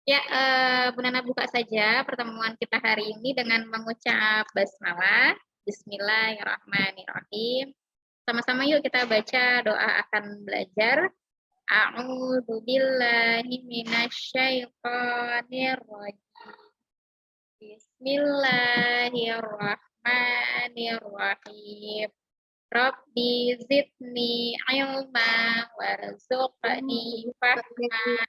Ya, Bu Nana buka saja pertemuan kita hari ini dengan mengucap basmalah. Bismillahirrahmanirrahim. Sama-sama yuk kita baca doa akan belajar. A'udzu billahi minasyaitonir rajim. Bismillahirrahmanirrahim. Rabbi zidni ilma warzuqni fahma.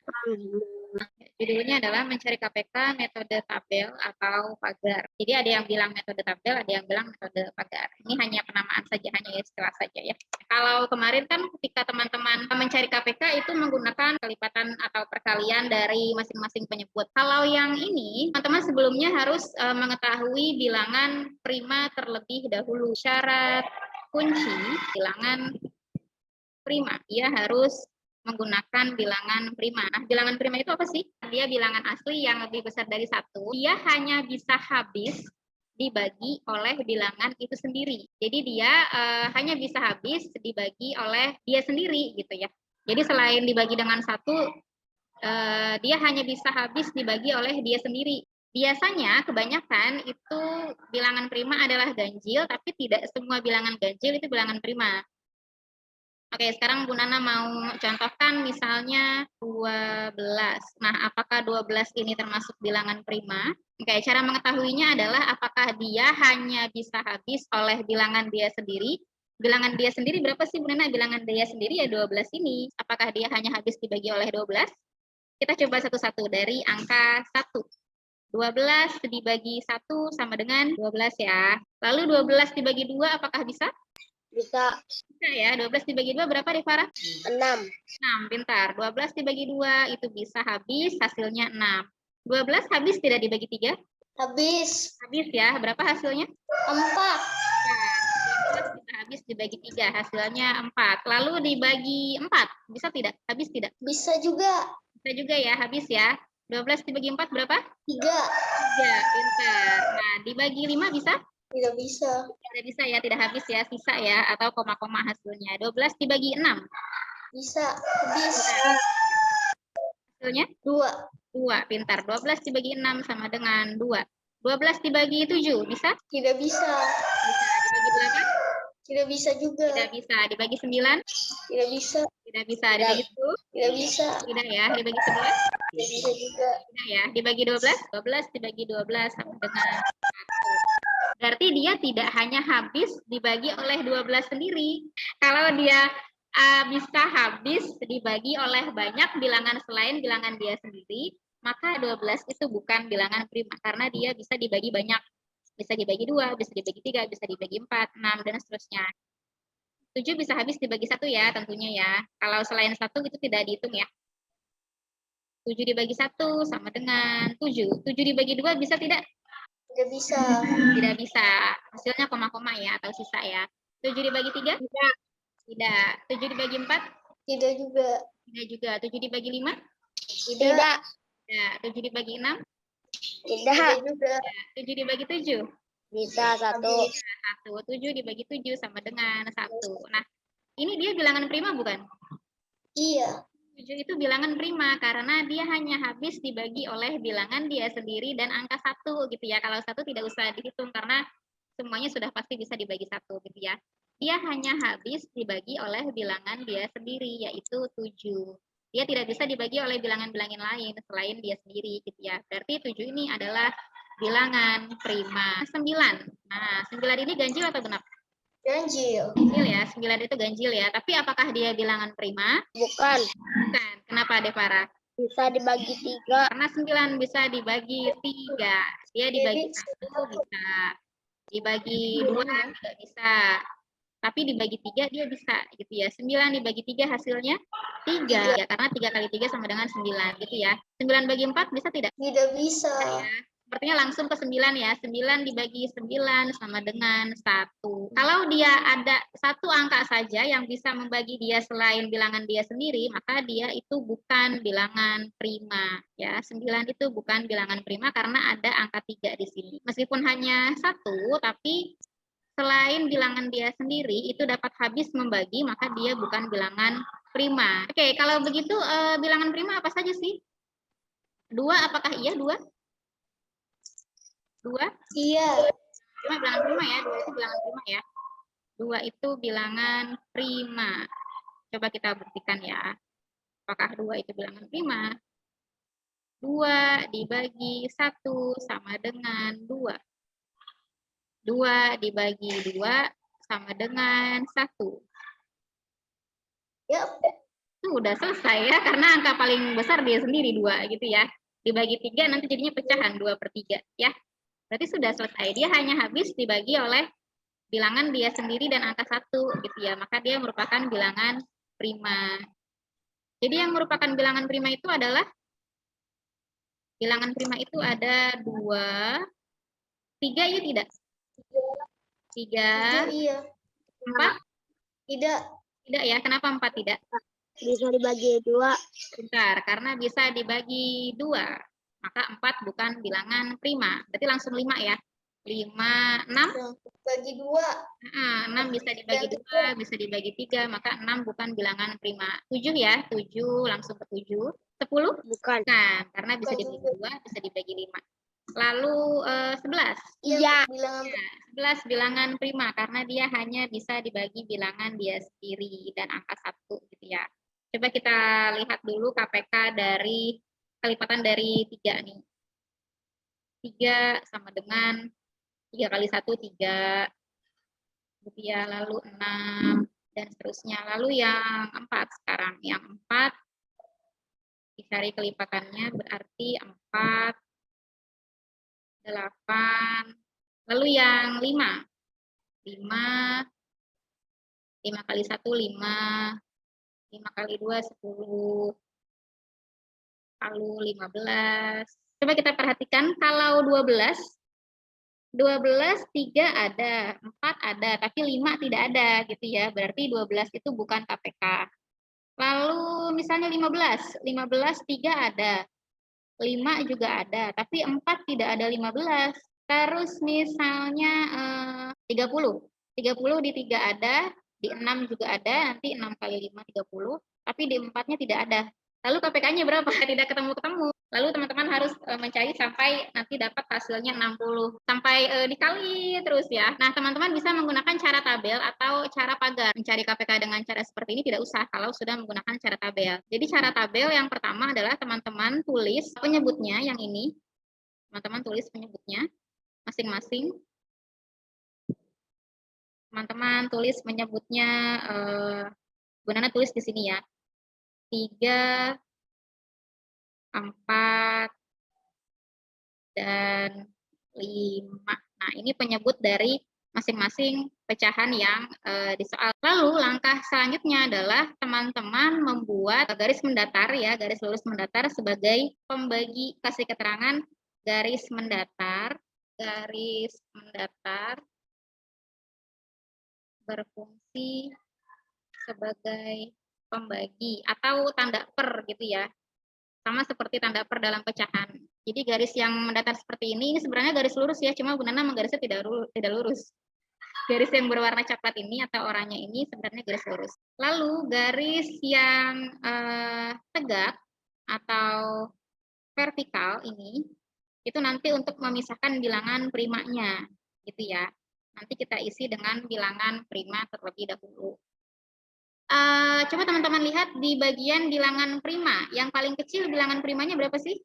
Judulnya adalah mencari KPK metode tabel atau pagar. Jadi ada yang bilang metode tabel, ada yang bilang metode pagar. Ini hanya penamaan saja, hanya istilah saja ya. Kalau kemarin kan ketika teman-teman mencari KPK itu menggunakan kelipatan atau perkalian dari masing-masing penyebut. Kalau yang ini, teman-teman sebelumnya harus mengetahui bilangan prima terlebih dahulu. Syarat kunci bilangan prima, ia harus menggunakan bilangan prima. Nah, bilangan prima itu apa sih? Dia bilangan asli yang lebih besar dari satu. Dia hanya bisa habis dibagi oleh bilangan itu sendiri. Jadi dia hanya bisa habis dibagi oleh dia sendiri gitu ya. Jadi selain dibagi dengan satu, dia hanya bisa habis dibagi oleh dia sendiri. Biasanya kebanyakan itu bilangan prima adalah ganjil, tapi tidak semua bilangan ganjil itu bilangan prima. Oke, sekarang Bu Nana mau contohkan misalnya 12. Nah, apakah 12 ini termasuk bilangan prima? Oke, cara mengetahuinya adalah apakah dia hanya bisa habis oleh bilangan dia sendiri. Bilangan dia sendiri berapa sih Bu Nana? Bilangan dia sendiri ya 12 ini. Apakah dia hanya habis dibagi oleh 12? Kita coba satu-satu dari angka 1. 12 dibagi 1 sama dengan 12 ya. Lalu 12 dibagi 2 apakah bisa? Bisa. Bisa ya, 12 dibagi 2 berapa Rifara? 6. 6, pintar. 12 dibagi 2 itu bisa habis, hasilnya 6. 12 habis tidak dibagi 3? Habis. Habis ya, berapa hasilnya? 4. Nah, 12 bisa habis dibagi 3, hasilnya 4. Lalu dibagi 4, bisa tidak? Habis tidak? Bisa juga. Bisa juga ya, habis ya. 12 dibagi 4 berapa? 3. 3, pintar. Nah, dibagi 5 bisa? Tidak bisa. Tidak bisa ya, tidak habis ya, sisa ya, atau koma-koma hasilnya. 12 dibagi 6. Bisa. Habis. Hasilnya? 2. 2, pintar. 12 dibagi 6 sama dengan 2. 12 dibagi 7, bisa? Tidak bisa. Bisa. Dibagi 8? Tidak bisa juga. Tidak bisa. Dibagi 9? Tidak bisa. Tidak bisa. Dibagi 10? Tidak bisa. Tidak ya. Dibagi 11? Tidak bisa juga. Tidak ya. Dibagi 12? 12 dibagi 12 sama dengan 1. Berarti dia tidak hanya habis dibagi oleh 12 sendiri. Kalau dia bisa habis dibagi oleh banyak bilangan selain bilangan dia sendiri, maka 12 itu bukan bilangan prima karena dia bisa dibagi banyak. Bisa dibagi 2, bisa dibagi 3, bisa dibagi 4, 6, dan seterusnya. 7 bisa habis dibagi 1 ya tentunya ya. Kalau selain 1 itu tidak dihitung ya. 7 dibagi 1 sama dengan 7. 7 dibagi 2 bisa tidak? Tidak bisa. Tidak bisa. Hasilnya koma-koma ya atau sisa ya. 7 dibagi 3? Tidak. Tidak. 7 dibagi 4? Tidak juga. Tidak juga. 7 dibagi 5? Tidak. Tidak. 7 dibagi 6? Tidak juga. 7 dibagi 7? Bisa 1. 1. 7 dibagi 7 sama dengan 1. Nah, ini dia bilangan prima bukan? Iya. 7 itu bilangan prima karena dia hanya habis dibagi oleh bilangan dia sendiri dan angka 1 gitu ya. Kalau 1 tidak usah dihitung karena semuanya sudah pasti bisa dibagi 1 gitu ya. Dia hanya habis dibagi oleh bilangan dia sendiri yaitu 7. Dia tidak bisa dibagi oleh bilangan-bilangan lain selain dia sendiri gitu ya. Berarti 7 ini adalah bilangan prima. 9. Nah, 9 ini ganjil atau genap? Ganjil. Ganjil ya, 9 itu ganjil ya. Tapi apakah dia bilangan prima? Bukan. Bukan. Kenapa Devara? Bisa dibagi 3. Karena 9 bisa dibagi 3. Dia dibagi 1 bisa. Dibagi 2 tidak bisa. Tapi dibagi 3 dia bisa gitu ya. 9 dibagi 3 hasilnya 3. Ya, karena 3 kali 3 sama dengan 9 gitu ya. 9 bagi 4 bisa tidak? Tidak bisa. Ya. Sepertinya langsung ke 9 ya. 9 dibagi 9 sama dengan 1. Kalau dia ada satu angka saja yang bisa membagi dia selain bilangan dia sendiri, maka dia itu bukan bilangan prima. Ya, 9 itu bukan bilangan prima karena ada angka 3 di sini. Meskipun hanya 1, tapi selain bilangan dia sendiri itu dapat habis membagi, maka dia bukan bilangan prima. Oke, kalau begitu bilangan prima apa saja sih? 2 apakah iya 2? 2? Iya. Cuma bilangan prima ya, 2 itu bilangan prima ya. 2 itu bilangan prima. Coba kita buktikan ya. Apakah 2 itu bilangan prima? 2 dibagi 1 sama dengan 2. 2 dibagi 2 sama dengan 1. Ya. Itu udah selesai ya, karena angka paling besar dia sendiri 2 gitu ya. Dibagi 3 nanti jadinya pecahan 2/3 ya. Berarti sudah selesai. Dia hanya habis dibagi oleh bilangan dia sendiri dan angka 1 gitu ya. Maka dia merupakan bilangan prima. Jadi yang merupakan bilangan prima itu adalah bilangan prima itu ada 2, 3 iya tidak? 3, Iya. 4? Tidak. Tidak ya, kenapa 4 tidak? Bisa dibagi 2. Bentar, karena bisa dibagi 2. Maka 4 bukan bilangan prima. Berarti langsung 5 ya. 5, 6? Bagi 2. 6 bisa dibagi 2, bisa dibagi 3, maka 6 bukan bilangan prima. 7 ya, 7 langsung ke 7. 10? Bukan. Bukan, karena bisa dibagi 2, bisa dibagi 5. Lalu 11? Iya. Ya, 11 bilangan prima, karena dia hanya bisa dibagi bilangan dia sendiri dan angka 1 gitu ya. Coba kita lihat dulu KPK dari kelipatan dari 3 nih. 3 sama dengan 3 kali 1, 3. Gitu ya, lalu 6 dan seterusnya. Lalu yang 4 sekarang. Yang 4 dicari kelipatannya berarti 4, 8. Lalu yang 5. 5 kali 1 5. 5 kali 2 10. Lalu 15. Coba kita perhatikan kalau 12 3 ada, 4 ada, tapi 5 tidak ada gitu ya. Berarti 12 itu bukan KPK. Lalu misalnya 15 3 ada, 5 juga ada, tapi 4 tidak ada 15. Terus misalnya 30 di 3 ada, di 6 juga ada, nanti 6 kali 5 30, tapi di 4-nya tidak ada. Lalu KPK-nya berapa? Tidak ketemu-ketemu. Lalu teman-teman harus mencari sampai nanti dapat hasilnya 60. Sampai dikali terus ya. Nah, teman-teman bisa menggunakan cara tabel atau cara pagar. Mencari KPK dengan cara seperti ini tidak usah kalau sudah menggunakan cara tabel. Jadi cara tabel yang pertama adalah teman-teman tulis penyebutnya yang ini. Teman-teman tulis penyebutnya masing-masing. Teman-teman tulis menyebutnya Gunana tulis di sini ya. 3, 4, dan 5. Nah, ini penyebut dari masing-masing pecahan yang di soal. Lalu langkah selanjutnya adalah teman-teman membuat garis mendatar ya, garis lurus mendatar sebagai pembagi. Kasih keterangan garis mendatar berfungsi sebagai pembagi atau tanda per gitu ya. Sama seperti tanda per dalam pecahan. Jadi garis yang mendatar seperti ini sebenarnya garis lurus ya, cuma Bu Nana menggarisnya tidak lurus. Garis yang berwarna coklat ini atau oranye ini sebenarnya garis lurus. Lalu garis yang tegak atau vertikal ini itu nanti untuk memisahkan bilangan primanya gitu ya. Nanti kita isi dengan bilangan prima terlebih dahulu. Coba teman-teman lihat di bagian bilangan prima. Yang paling kecil bilangan primanya berapa sih?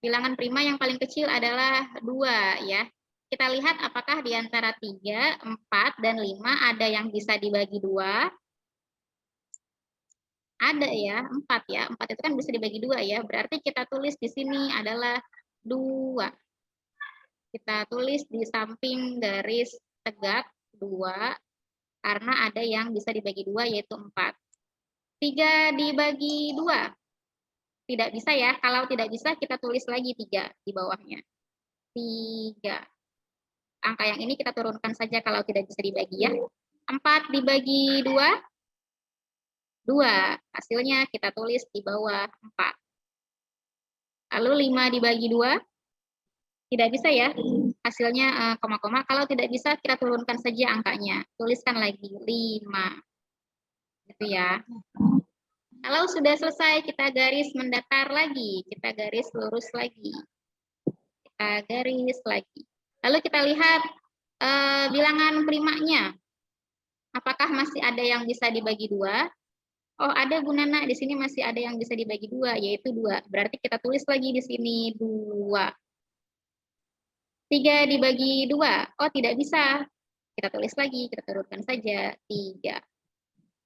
Bilangan prima yang paling kecil adalah 2 ya. Kita lihat apakah di antara 3, 4, dan 5 ada yang bisa dibagi 2. Ada ya, 4 ya. 4 itu kan bisa dibagi 2 ya. Berarti kita tulis di sini adalah 2. Kita tulis di samping garis tegak 2. Karena ada yang bisa dibagi 2 yaitu 4. 3 dibagi 2. Tidak bisa ya. Kalau tidak bisa kita tulis lagi 3 di bawahnya. 3. Angka yang ini kita turunkan saja kalau tidak bisa dibagi ya. 4 dibagi 2. 2. Hasilnya kita tulis di bawah 4. Lalu 5 dibagi 2. Tidak bisa ya. Hasilnya koma-koma. Kalau tidak bisa kita turunkan saja angkanya. Tuliskan lagi 5. Gitu ya. Kalau sudah selesai, kita garis mendatar lagi. Kita garis lurus lagi. Kita garis lagi. Lalu kita lihat bilangan primanya. Apakah masih ada yang bisa dibagi 2? Oh, ada Bu Nana, di sini masih ada yang bisa dibagi 2, yaitu 2. Berarti kita tulis lagi di sini 2. 3 dibagi 2. Oh, tidak bisa. Kita tulis lagi, kita turunkan saja 3.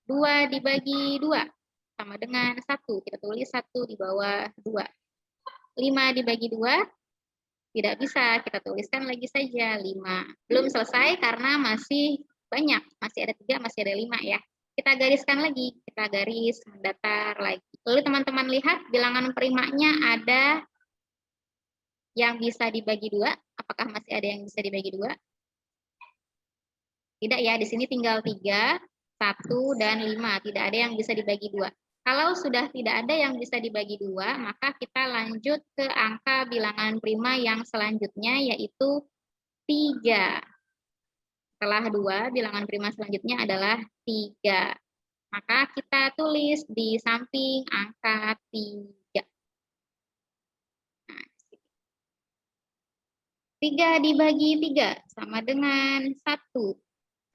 2 dibagi 2 sama dengan 1. Kita tulis 1 di bawah 2. 5 dibagi 2 tidak bisa. Kita tuliskan lagi saja 5. Belum selesai karena masih banyak. Masih ada 3, masih ada 5 ya. Kita gariskan lagi. Kita garis mendatar lagi. Lalu teman-teman lihat bilangan primanya ada yang bisa dibagi 2. Apakah masih ada yang bisa dibagi 2? Tidak ya, di sini tinggal 3, 1, dan 5. Tidak ada yang bisa dibagi 2. Kalau sudah tidak ada yang bisa dibagi 2, maka kita lanjut ke angka bilangan prima yang selanjutnya, yaitu 3. Setelah 2, bilangan prima selanjutnya adalah 3. Maka kita tulis di samping angka 3. Nah, 3 dibagi 3 sama dengan 1.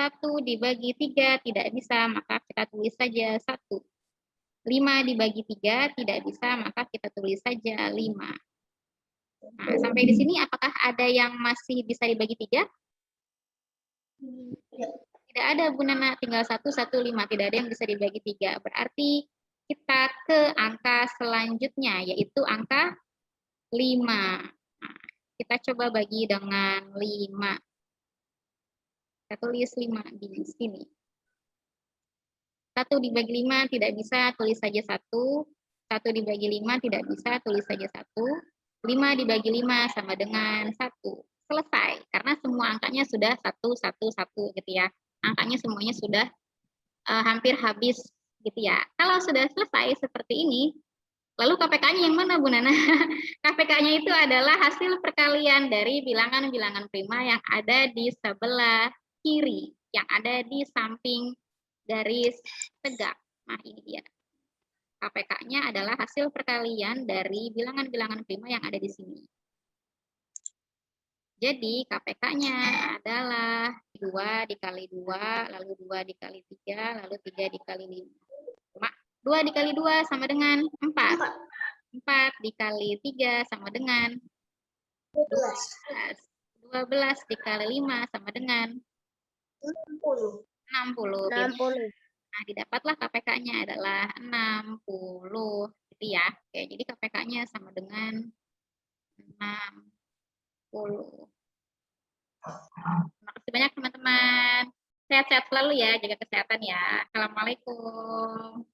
1 dibagi 3 tidak bisa, maka kita tulis saja 1. 5 dibagi 3 tidak bisa, maka kita tulis saja 5. Nah, sampai di sini apakah ada yang masih bisa dibagi 3? Tidak ada Bu Nana, tinggal 1, 1, 5. Tidak ada yang bisa dibagi 3. Berarti kita ke angka selanjutnya, yaitu angka 5. Nah, kita coba bagi dengan 5. Kita tulis 5 di sini. 1 dibagi 5 tidak bisa, tulis saja 1. 1 dibagi 5 tidak bisa, tulis saja 1. 5 dibagi 5 sama dengan 1. Selesai, karena semua angkanya sudah 1, 1, 1 gitu ya. Angkanya semuanya sudah hampir habis gitu ya. Kalau sudah selesai seperti ini, lalu KPK-nya yang mana Bu Nana? KPK-nya itu adalah hasil perkalian dari bilangan-bilangan prima yang ada di sebelah kiri, yang ada di samping garis tegak. Nah, ini dia. KPK-nya adalah hasil perkalian dari bilangan-bilangan prima yang ada di sini. Jadi KPK-nya adalah 2 dikali 2, lalu 2 dikali 3, lalu 3 dikali 5. 2 dikali 2 sama dengan 4. 4 dikali 3 sama dengan 12. 12 dikali 5 sama dengan 60. 60. 60. Nah, didapatlah KPK-nya adalah 60. Gitu ya. Oke, jadi KPK-nya sama dengan 60. Terima kasih banyak teman-teman. Sehat-sehat selalu ya, jaga kesehatan ya. Assalamualaikum.